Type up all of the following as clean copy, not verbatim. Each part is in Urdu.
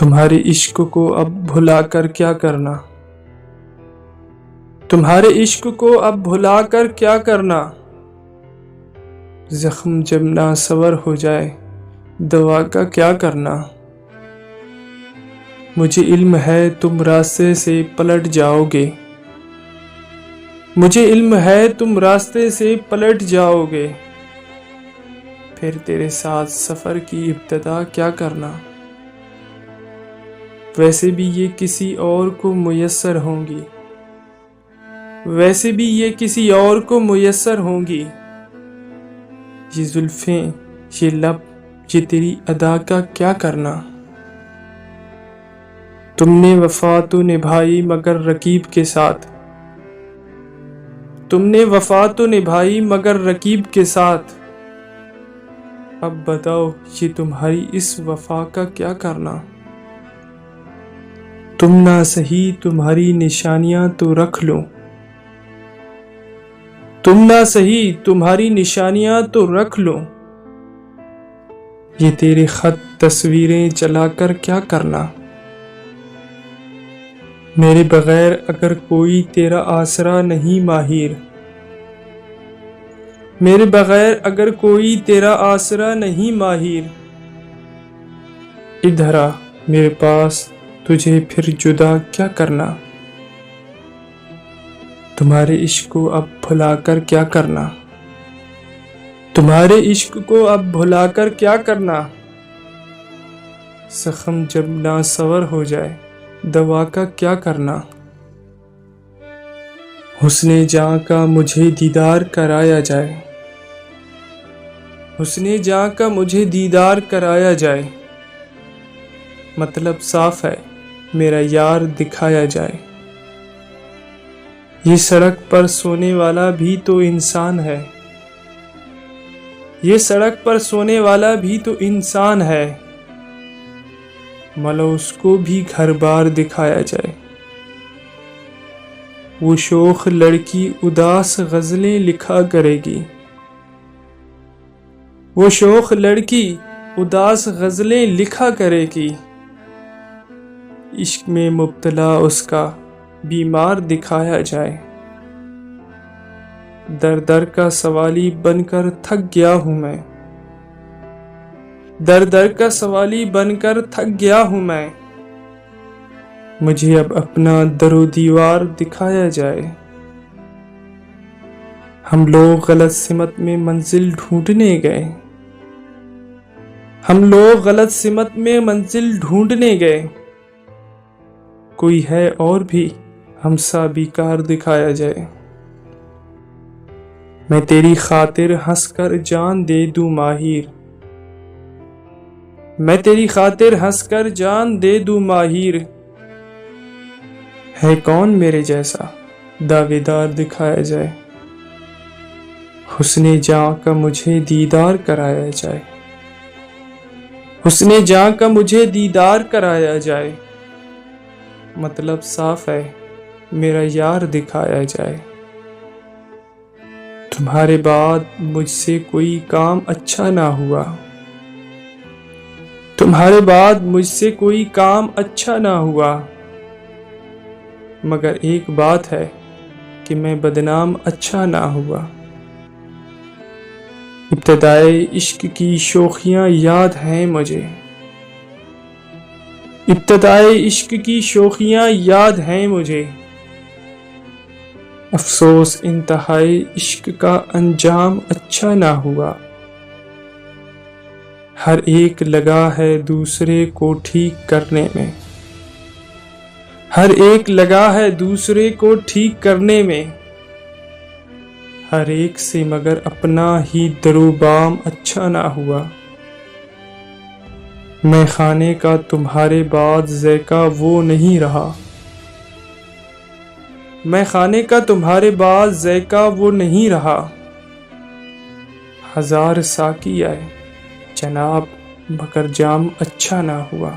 تمہارے عشق کو اب بھلا کر کیا کرنا، تمہارے عشق کو اب بھلا کر کیا کرنا، زخم جب ناسور ہو جائے دوا کا کیا کرنا۔ مجھے علم ہے تم راستے سے پلٹ جاؤ گے، مجھے علم ہے تم راستے سے پلٹ جاؤ گے، پھر تیرے ساتھ سفر کی ابتدا کیا کرنا۔ ویسے بھی یہ کسی اور کو میسر ہوں گی، ویسے بھی یہ کسی اور کو میسر ہوں گی، یہ زلفیں یہ لب یہ تیری ادا کا کیا کرنا۔ تم نے وفا تو نبھائی مگر رقیب کے ساتھ، تم نے وفا تو نبھائی مگر رقیب کے ساتھ، اب بتاؤ یہ تمہاری اس وفا کا کیا کرنا۔ تم نہ سہی تمہاری نشانیاں تو رکھ لو، تم نہ سہی تمہاری نشانیاں تو رکھ لو، یہ تیرے خط تصویریں چلا کر کیا کرنا۔ میرے بغیر اگر کوئی تیرا آسرا نہیں ماہر، میرے بغیر اگر کوئی تیرا آسرا نہیں ماہر، ادھر آ میرے پاس تجھے پھر جدا کیا کرنا۔ تمہارے عشق کو اب بھلا کر کیا کرنا، تمہارے عشق کو اب بھلا کر کیا کرنا، زخم جب ناسور ہو جائے دوا کا کیا کرنا۔ حسن جاں کا مجھے دیدار کرایا جائے، حسن جاں کا مجھے دیدار کرایا جائے، مطلب صاف ہے میرا یار دکھایا جائے۔ یہ سڑک پر سونے والا بھی تو انسان ہے، یہ سڑک پر سونے والا بھی تو انسان ہے، ملو اس کو بھی گھر بار دکھایا جائے۔ وہ شوخ لڑکی اداس غزلیں لکھا کرے گی، وہ شوخ لڑکی اداس غزلیں لکھا کرے گی، عشق میں مبتلا اس کا بیمار دکھایا جائے۔ در در کا سوالی بن کر تھک گیا ہوں میں، در در کا سوالی بن کر تھک گیا ہوں میں، مجھے اب اپنا در و دیوار دکھایا جائے۔ ہم لوگ غلط سمت میں منزل ڈھونڈنے گئے، ہم لوگ غلط سمت میں منزل ڈھونڈنے گئے، کوئی ہے اور بھی ہم سا بیکار دکھایا جائے۔ میں تیری خاطر ہنس کر جان دے دوں ماہر، میں تیری خاطر ہنس کر جان دے دوں ماہر، ہے کون میرے جیسا دعوے دار دکھایا جائے۔ حسن جاں کا مجھے دیدار کرایا جائے، حسن جاں کا مجھے دیدار کرایا جائے، مطلب صاف ہے میرا یار دکھایا جائے۔ تمہارے بعد مجھ سے کوئی کام اچھا نہ ہوا، تمہارے بعد مجھ سے کوئی کام اچھا نہ ہوا، مگر ایک بات ہے کہ میں بدنام اچھا نہ ہوا۔ ابتدائے عشق کی شوخیاں یاد ہیں مجھے، ابتدائے عشق کی شوخیاں یاد ہیں مجھے، افسوس انتہائی عشق کا انجام اچھا نہ ہوا۔ ہر ایک لگا ہے دوسرے کو ٹھیک کرنے میں، ہر ایک لگا ہے دوسرے کو ٹھیک کرنے میں، ہر ایک سے مگر اپنا ہی در و بام اچھا نہ ہوا۔ میں خانے کا تمہارے بعد ذائقہ وہ نہیں رہا، میں خانے کا تمہارے بعد ذائقہ وہ نہیں رہا، ہزار ساقی آئے جناب مگر جام اچھا نہ ہوا۔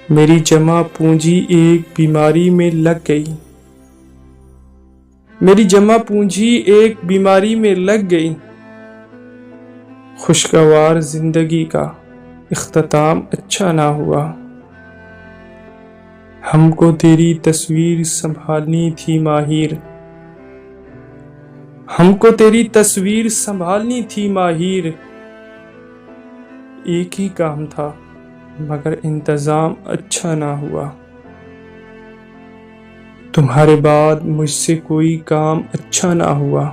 میری جمع پونجی ایک بیماری میں لگ گئی، میری جمع پونجی ایک بیماری میں لگ گئی، خوشگوار زندگی کا اختتام اچھا نہ ہوا۔ ہم کو تیری تصویر سنبھالنی تھی ماہر، ہم کو تیری تصویر سنبھالنی تھی ماہر۔ ایک ہی کام تھا مگر انتظام اچھا نہ ہوا۔ تمہارے بعد مجھ سے کوئی کام اچھا نہ ہوا،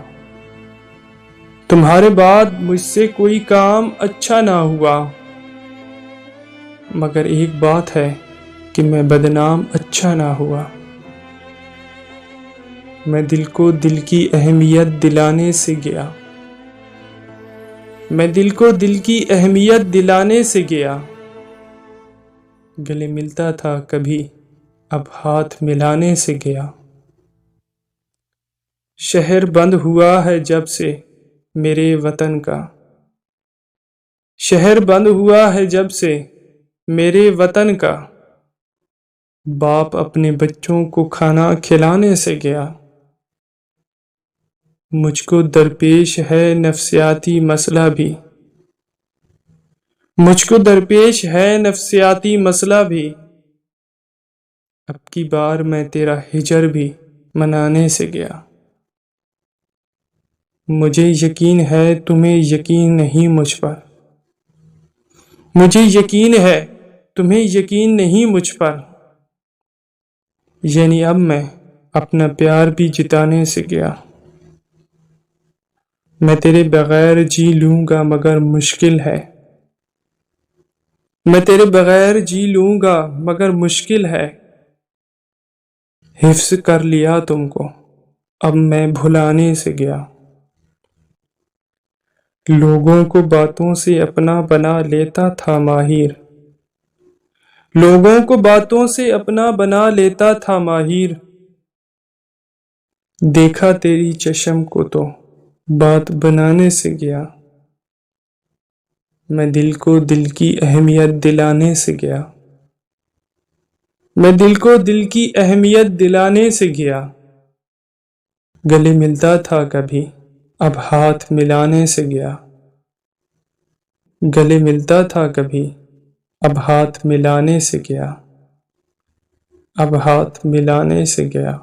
تمہارے بعد مجھ سے کوئی کام اچھا نہ ہوا۔ مگر ایک بات ہے کہ میں بدنام اچھا نہ ہوا۔ میں دل کو دل کی اہمیت دلانے سے گیا، میں دل کو دل کی اہمیت دلانے سے گیا۔ گلے ملتا تھا کبھی، اب ہاتھ ملانے سے گیا۔ شہر بند ہوا ہے جب سے میرے وطن کا، شہر بند ہوا ہے جب سے میرے وطن کا۔ باپ اپنے بچوں کو کھانا کھلانے سے گیا۔ مجھ کو درپیش ہے نفسیاتی مسئلہ بھی، مجھ کو درپیش ہے نفسیاتی مسئلہ بھی۔ اب کی بار میں تیرا ہجر بھی منانے سے گیا۔ مجھے یقین ہے تمہیں یقین نہیں مجھ پر، مجھے یقین ہے تمہیں یقین نہیں مجھ پر۔ یعنی اب میں اپنا پیار بھی جتانے سے گیا۔ میں تیرے بغیر جی لوں گا مگر مشکل ہے، میں تیرے بغیر جی لوں گا مگر مشکل ہے۔ حفظ کر لیا تم کو اب میں بھلانے سے گیا۔ لوگوں کو باتوں سے اپنا بنا لیتا تھا ماہر، لوگوں کو باتوں سے اپنا بنا لیتا تھا ماہر۔ دیکھا تیری چشم کو تو بات بنانے سے گیا۔ میں دل کو دل کی اہمیت دلانے سے گیا، میں دل کو دل کی اہمیت دلانے سے گیا۔ گلے ملتا تھا کبھی، اب ہاتھ ملانے سے گیا۔ گلے ملتا تھا کبھی، اب ہاتھ ملانے سے گیا، اب ہاتھ ملانے سے گیا۔